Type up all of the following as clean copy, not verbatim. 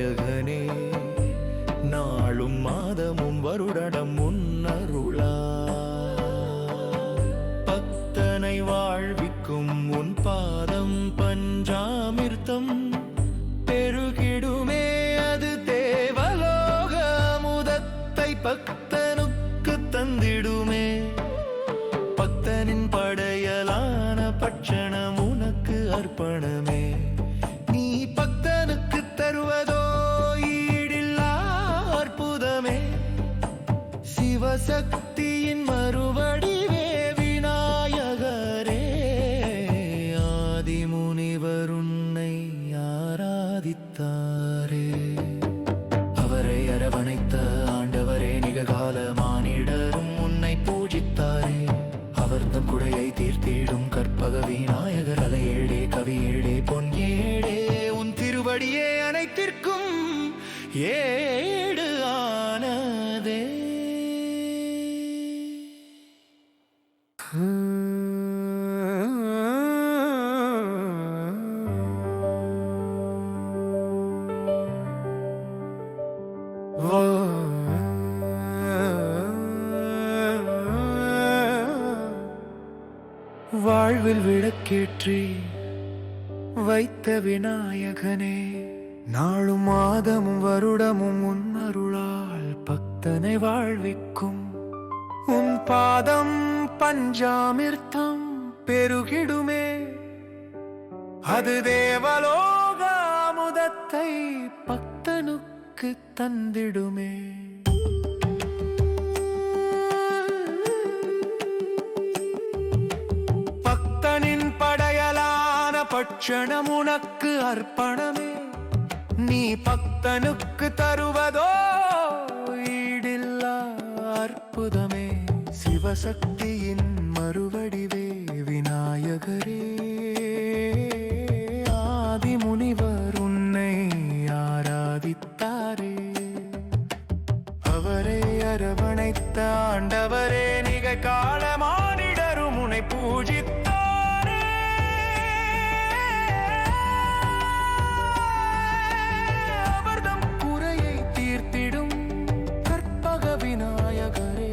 விநாயகனே நாளும் மாதமும் வருடமும் முன்னருளா பக்தனை வாழ்விக்கும் உன் பாதம் பஞ்சாமிர்தம் பெருகிடுமே. அது தேவலோக அமுதத்தை பக்தனுக்கு தந்திடுமே. பக்தனின் படையலான பட்சணம் உனக்கு அர்ப்பணமே. நீ பக்தனுக்கு தருவதோ ஈடில்லா அற்புதமே. சிவசக்தியின் மறுவடிவே விநாயகரே. ஆதிமுனிவர் உன்னை ஆராதித்தாரே. அவரை அரவணைத்த ஆண்டவரே நிகழ்கால மானிடரும் உன்னை பூஜித்தாரே. அவர்தம் குடையை தீர்த்திடும் கற்பக விநாயகர் அலையேடே கவியேடே பொன் ஏடே. உன் திருவடியே அனைத்திற்கும் ஏடு ஆனதே. வாழ்வில் விளக்கேற்றி வைத்த விநாயகனே நாளும் மாதமும் வருடமும் உன் அருளால் பக்தனை வாழ்விக்கும். உன் பாதம் பஞ்சாமிர்தம் பெருகிடுமே. அது தேவலோக அமுதத்தை பக்தனுக்கு தந்திடுமே. பக்தனின் படையலான பட்சணம் உனக்கு அர்ப்பணமே. நீ பக்தனுக்கு தருவதோ ஈடில்லா அற்புதமே. சிவசக்தியின் மறுவடிவே விநாயகரே. ஆதிமுனிவர் உன்னை ஆராதித்தாரே. அவரை அரவணைத்த ஆண்டவரே நிகழ்கால மானிடரும் உன்னை பூஜித்தாரே. அவர்தம் குறையை தீர்த்திடும் கற்பக விநாயகரே.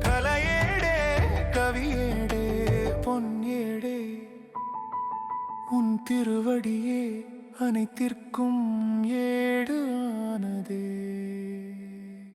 கலையேடே கவியேடே பொன் ஏடே. உன் திருவடியே அனைத்திற்கும் ஏடு ஆனதே.